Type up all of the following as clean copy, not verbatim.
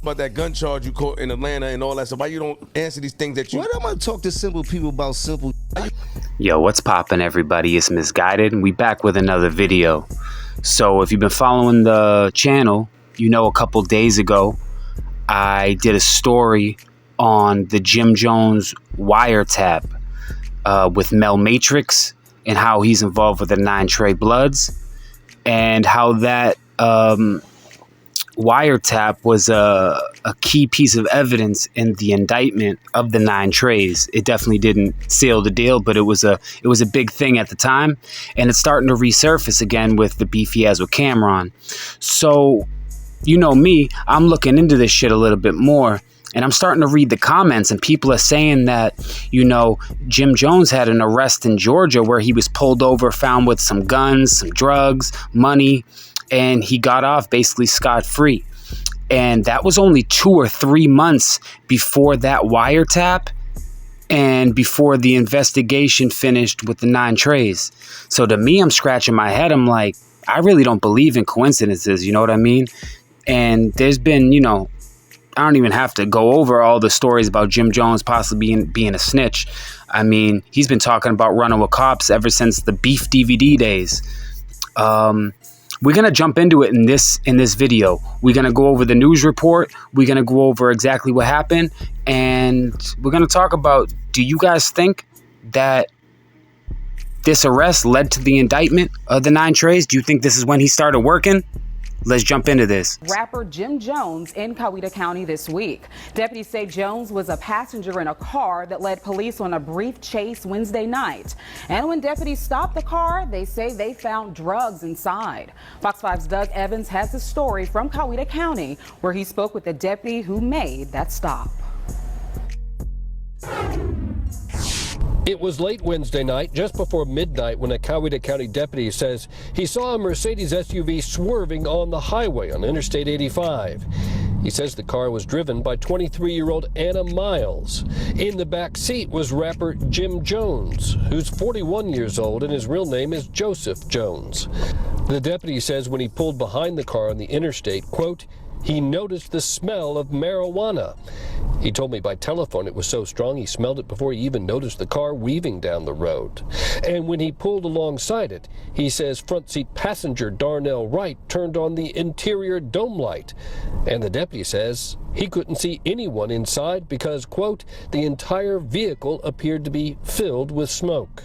about that gun charge you caught in Atlanta and all that stuff. Why you don't answer these things that you... Why am I talk to simple people about simple... Yo, what's poppin', everybody? It's Misguided, and we back with another video. So if you've been following the channel, you know a couple days ago, I did a story on the Jim Jones wiretap with Mel Matrix and how he's involved with the Nine Trey Bloods, and how that wiretap was a key piece of evidence in the indictment of the Nine Treys. It definitely didn't seal the deal, but it was a big thing at the time, and it's starting to resurface again with the beef he has with Cameron. So, you know me, I'm looking into this shit a little bit more, and I'm starting to read the comments, and people are saying that, you know, Jim Jones had an arrest in Georgia where he was pulled over, found with some guns, some drugs, money, and he got off basically scot-free. And that was only 2 or 3 months before that wiretap and before the investigation finished with the Nine Treys. So to me, I'm scratching my head. I'm like, I really don't believe in coincidences, you know what I mean? And there's been, you know, I don't even have to go over all the stories about Jim Jones possibly being a snitch. I mean, he's been talking about running with cops ever since the Beef DVD days. We're going to jump into it in this video. We're going to go over the news report. We're going to go over exactly what happened. And we're going to talk about, do you guys think that this arrest led to the indictment of the Nine Treys? Do you think this is when he started working? Let's jump into this. Rapper Jim Jones in Coweta County this week. Deputies say Jones was a passenger in a car that led police on a brief chase Wednesday night. And when deputies stopped the car, they say they found drugs inside. Fox 5's Doug Evans has the story from Coweta County, where he spoke with the deputy who made that stop. It was late Wednesday night, just before midnight, when a Coweta County deputy says he saw a Mercedes SUV swerving on the highway on Interstate 85. He says the car was driven by 23-year-old Anna Miles. In the back seat was rapper Jim Jones, who's 41 years old, and his real name is Joseph Jones. The deputy says when he pulled behind the car on the interstate, quote, he noticed the smell of marijuana. He told me by telephone it was so strong he smelled it before he even noticed the car weaving down the road. And when he pulled alongside it, he says front seat passenger Darnell Wright turned on the interior dome light. And the deputy says he couldn't see anyone inside because, quote, the entire vehicle appeared to be filled with smoke.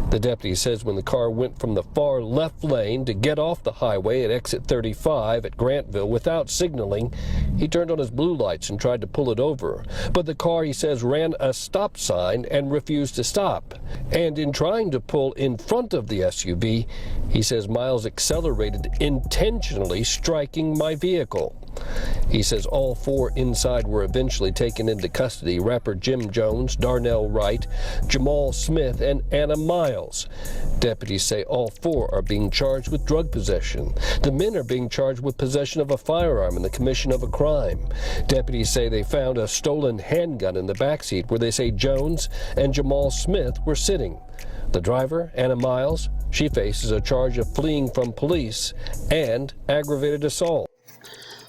The deputy says when the car went from the far left lane to get off the highway at exit 35 at Grantville without signaling, he turned on his blue lights and tried to pull it over. But the car, he says, ran a stop sign and refused to stop. And in trying to pull in front of the SUV, he says Miles accelerated, intentionally striking my vehicle. He says all 4 inside were eventually taken into custody: rapper Jim Jones, Darnell Wright, Jamal Smith, and Anna Miles. Deputies say all 4 are being charged with drug possession. The men are being charged with possession of a firearm and the commission of a crime. Deputies say they found a stolen handgun in the backseat where they say Jones and Jamal Smith were sitting. The driver, Anna Miles, she faces a charge of fleeing from police and aggravated assault.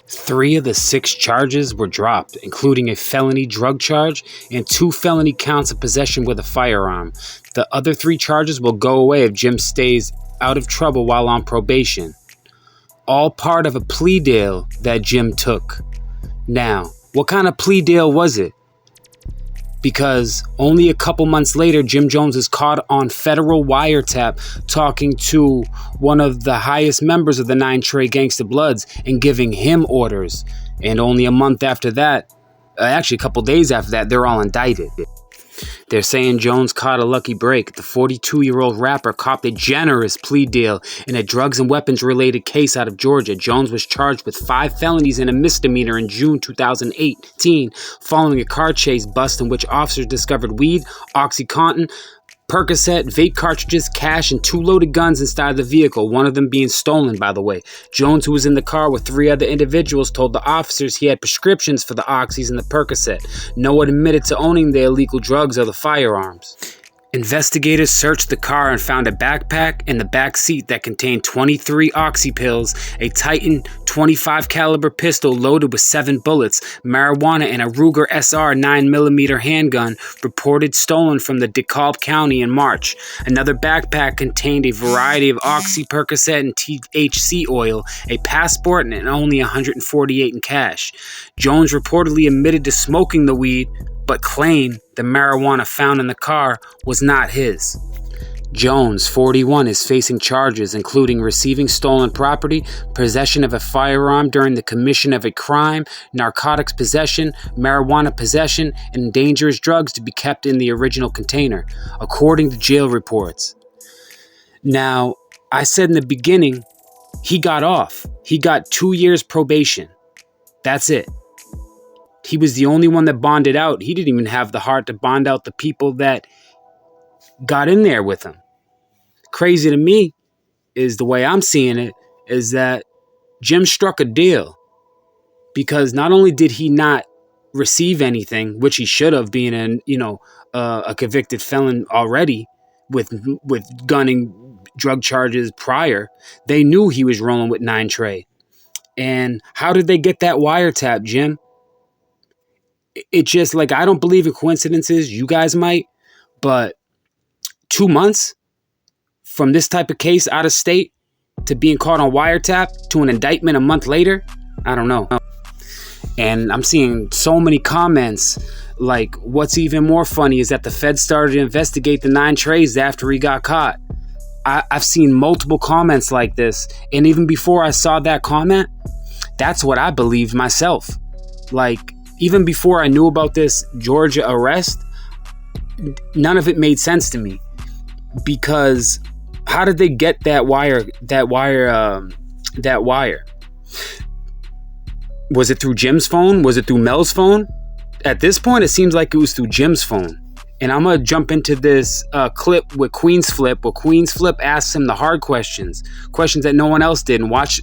3 of the 6 charges were dropped, including a felony drug charge and 2 felony counts of possession with a firearm. The other 3 charges will go away if Jim stays out of trouble while on probation. All part of a plea deal that Jim took. Now, what kind of plea deal was it? Because only a couple months later, Jim Jones is caught on federal wiretap talking to one of the highest members of the Nine Trey Gangsta Bloods and giving him orders. And only a month after that, actually a couple days after that, they're all indicted. They're saying Jones caught a lucky break. The 42-year-old rapper copped a generous plea deal in a drugs and weapons related case out of Georgia. Jones was charged with 5 felonies and a misdemeanor in June 2018 following a car chase bust in which officers discovered weed, OxyContin, Percocet, vape cartridges, cash, and 2 loaded guns inside the vehicle, one of them being stolen, by the way. Jones, who was in the car with 3 other individuals, told the officers he had prescriptions for the Oxys and the Percocet. No one admitted to owning the illegal drugs or the firearms. Investigators searched the car and found a backpack in the back seat that contained 23 oxy pills, a Titan 25 caliber pistol loaded with 7 bullets, marijuana, and a Ruger SR 9mm handgun reported stolen from the DeKalb County in March. Another backpack contained a variety of oxy, Percocet, and THC oil, a passport, and only $148 in cash. Jones reportedly admitted to smoking the weed, but claimed the marijuana found in the car was not his. Jones, 41, is facing charges including receiving stolen property, possession of a firearm during the commission of a crime, narcotics possession, marijuana possession, and dangerous drugs to be kept in the original container, according to jail reports. Now, I said in the beginning, he got off. He got 2 years probation. That's it. He was the only one that bonded out. He didn't even have the heart to bond out the people that got in there with him. Crazy to me is the way I'm seeing it is that Jim struck a deal because not only did he not receive anything, which he should have, being a convicted felon already with gunning drug charges prior, they knew he was rolling with Nine Trey. And how did they get that wiretap, Jim? It just, like, I don't believe in coincidences. You guys might, but 2 months from this type of case out of state to being caught on wiretap to an indictment a month later, I don't know. And I'm seeing so many comments. Like, what's even more funny is that the Fed started to investigate the Nine Treys after he got caught. I've seen multiple comments like this. And even before I saw that comment, that's what I believed myself. Like, even before I knew about this Georgia arrest, none of it made sense to me. Because how did they get that wire? Was it through Jim's phone? Was it through Mel's phone? At this point, it seems like it was through Jim's phone. And I'm going to jump into this clip with Queen's Flip, where Queen's Flip asks him the hard questions that no one else did, and watch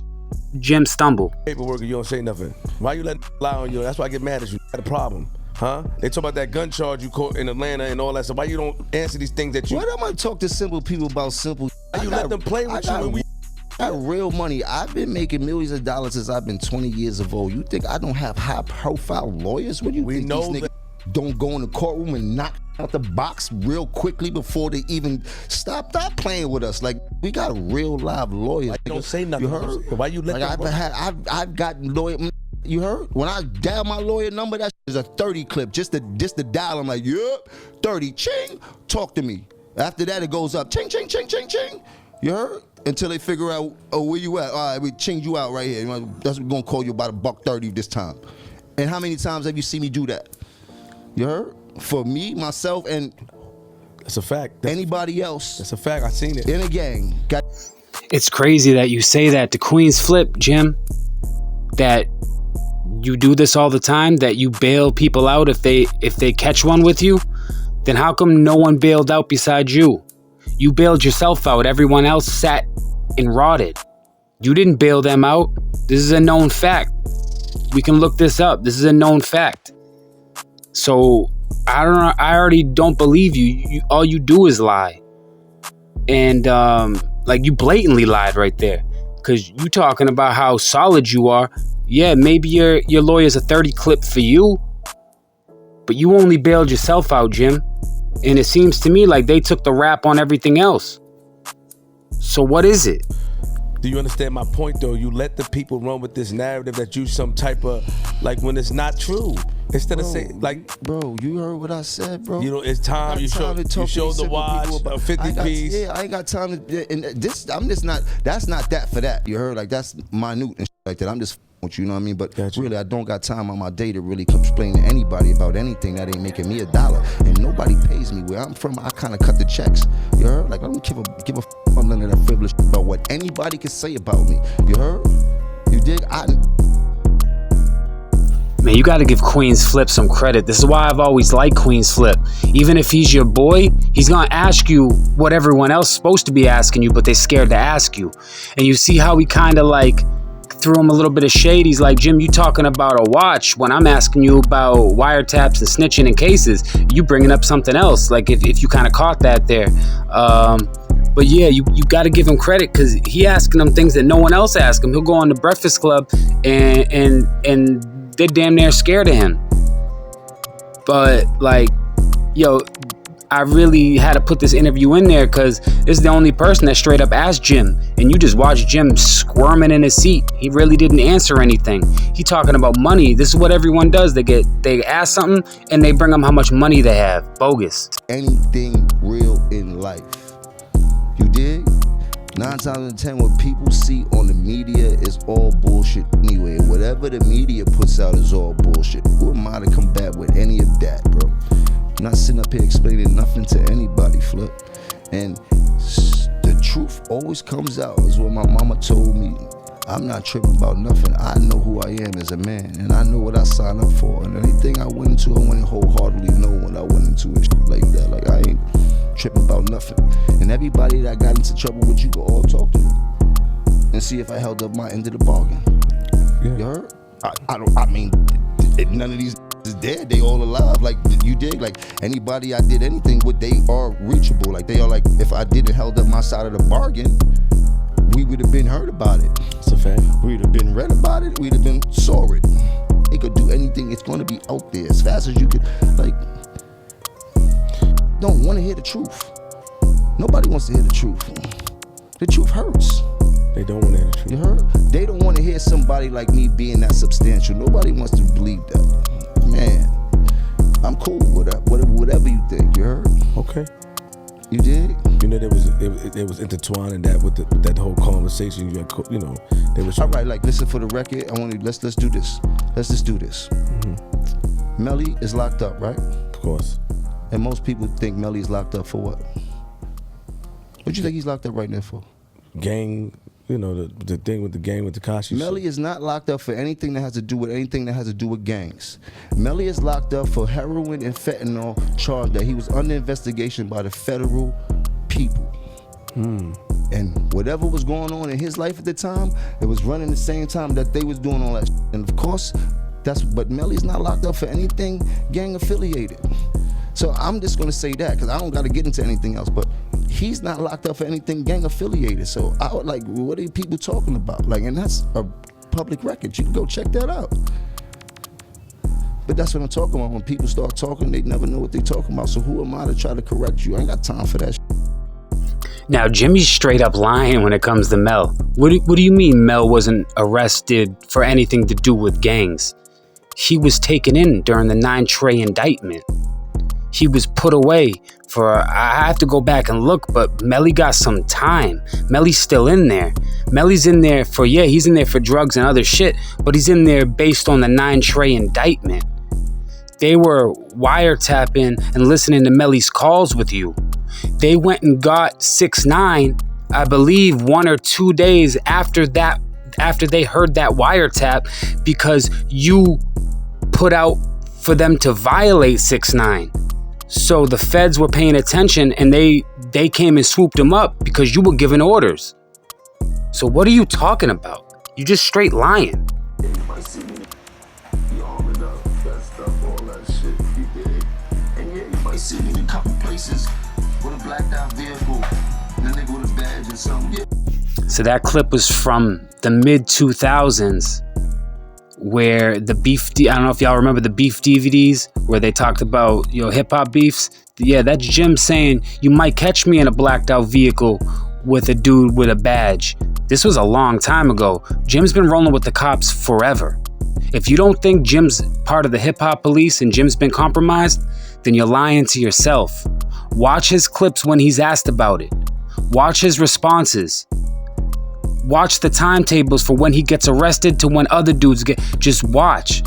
Jim stumble. Paperwork, you don't say nothing. Why you letting lie on you? That's why I get mad at you. Got a problem, huh? They talk about that gun charge you caught in Atlanta and all that stuff. Why you don't answer these things that you? Why am I talk to simple people about simple? Why you let them play with you? When I got real money. I've been making millions of dollars since I've been 20 years of old. You think I don't have high-profile lawyers? What do you think know these niggas don't go in the courtroom and knock out the box real quickly before they even stop playing with us? Like, we got a real live lawyer. Why you don't say nothing? You heard? Why you let them? I've got lawyer. You heard? When I dial my lawyer number, that is a 30 clip. Just to dial, I'm like, yep, 30, ching, talk to me. After that, it goes up, ching, ching, ching, ching, ching. You heard? Until they figure out, oh, where you at? All right, we change you out right here. That's what we're gonna call you about $130 this time. And how many times have you seen me do that? You heard? For me, myself, and that's a fact. Anybody else. That's a fact. I seen it. In a gang. It's crazy that you say that to Queen's Flip, Jim. That you do this all the time, that you bail people out if they catch one with you. Then how come no one bailed out besides you? You bailed yourself out. Everyone else sat and rotted. You didn't bail them out. This is a known fact. We can look this up. This is a known fact. So I already don't believe you. All you do is lie. And like, you blatantly lied right there. Because you talking about how solid you are. Yeah, maybe your lawyer's a 30 clip for you. But you only bailed yourself out, Jim. And it seems to me like they took the rap on everything else. So what is it? Do you understand my point, though? You let the people run with this narrative that you some type of, like, when it's not true. Instead of saying, like... Bro, you heard what I said, bro? You know, it's time. You showed the watch, a 50 piece. Yeah, I ain't got time to... And this, I'm just not... That's not that for that. You heard? Like, that's minute and shit like that. I'm just... with you know what I mean? But really, I don't got time on my day to really explain to anybody about anything that ain't making me $1. And nobody pays me. Where I'm from, I kind of cut the checks. You heard? Like, I don't give a f about none of that frivolous shit about what anybody can say about me. You heard? You dig? Man, you got to give Queen's Flip some credit. This is why I've always liked Queen's Flip. Even if he's your boy, he's going to ask you what everyone else is supposed to be asking you, but they're scared to ask you. And you see how he kind of like threw him a little bit of shade. He's like, Jim, you talking about a watch when I'm asking you about wiretaps and snitching in cases. You bringing up something else. Like if you kind of caught that there. But yeah, you got to give him credit because he asking them things that no one else asked him. He'll go on the Breakfast Club and they're damn near scared of him. But like, yo, I really had to put this interview in there because this is the only person that straight up asked Jim, and you just watched Jim squirming in his seat. He really didn't answer anything. He talking about money. This is what everyone does. They ask something and they bring them how much money they have. Bogus. Anything real in life. You dig? 9 times out of 10, what people see on the media is all bullshit anyway. Whatever the media puts out is all bullshit. Who am I to combat with any of that, bro? I'm not sitting up here explaining nothing to anybody, Flip. And the truth always comes out, is what my mama told me. I'm not tripping about nothing. I know who I am as a man, and I know what I signed up for. And anything I went into, I went wholeheartedly know when I went into it, shit like that. Like, I ain't tripping about nothing. And everybody that got into trouble with you, go all talk to them and see if I held up my end of the bargain. Yeah. You heard? I mean, none of these is dead. They all alive. Like, you dig? Like, anybody I did anything with, they are reachable. Like, they are like, if I didn't held up my side of the bargain, we would have been heard about it. It's a fact. We'd have been read about it. We'd have been saw it. It could do anything. It's going to be out there as fast as you could. Like, don't want to hear the truth. Nobody wants to hear the truth. The truth hurts. They don't want to hear the truth. You heard? They don't want to hear somebody like me being that substantial. Nobody wants to believe that. Man, I'm cool with that. Whatever you think. You heard? Okay. You did? You know, it was intertwined in that with that whole conversation. You know, they was. All right, like, listen, for the record, let's do this. Let's just do this. Mm-hmm. Melly is locked up, right? Of course. And most people think Melly is locked up for what? What you think he's locked up right now for? Gang, you know, the thing with the gang with Tekashi. Melly is not locked up for anything that has to do with gangs. Melly is locked up for heroin and fentanyl charge that he was under investigation by the federal people. And whatever was going on in his life at the time, it was running the same time that they was doing all that shit. And of course, but Melly's not locked up for anything gang affiliated. So I'm just gonna say that because I don't gotta get into anything else, but he's not locked up for anything gang affiliated. So I would like, what are people talking about? Like, and that's a public record. You can go check that out. But that's what I'm talking about. When people start talking, they never know what they're talking about. So who am I to try to correct you? I ain't got time for that shit. Now, Jimmy's straight up lying when it comes to Mel. What do you mean Mel wasn't arrested for anything to do with gangs? He was taken in during the Nine Trey Indictment. He was put away for, I have to go back and look, but Melly got some time. Melly's still in there. Melly's in there for, he's in there for drugs and other shit, but he's in there based on the Nine Trey Indictment. They were wiretapping and listening to Melly's calls with you. They went and got 6ix9ine, I believe 1 or 2 days after they heard that wiretap, because you put out for them to violate 6ix9ine. So the feds were paying attention and they came and swooped him up because you were giving orders. So what are you talking about? You just straight lying. You might see me, you arming up, that stuff, all that shit, you dig? And you might see me in a couple places with a blacked out vehicle, and a nigga with a badge and something. So that clip was from the mid-2000s, where the beef, I don't know if y'all remember the beef DVDs where they talked about, hip hop beefs. Yeah, that's Jim saying, you might catch me in a blacked out vehicle with a dude with a badge. This was a long time ago. Jim's been rolling with the cops forever. If you don't think Jim's part of the hip hop police and Jim's been compromised, then you're lying to yourself. Watch his clips when he's asked about it. Watch his responses. Watch the timetables for when he gets arrested to when other dudes get. Just watch.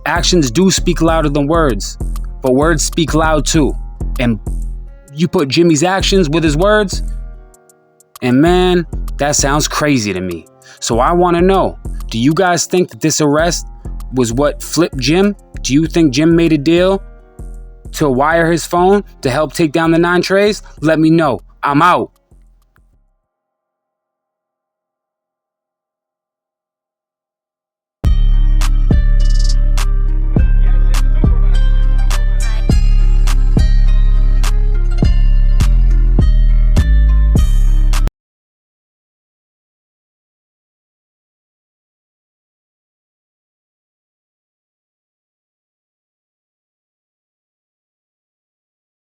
Actions do speak louder than words, but words speak loud too. And you put Jimmy's actions with his words, and man, that sounds crazy to me. So I want to know, do you guys think that this arrest was what flipped Jim? Do you think Jim made a deal to wire his phone to help take down the 9 Treys? Let me know. I'm out.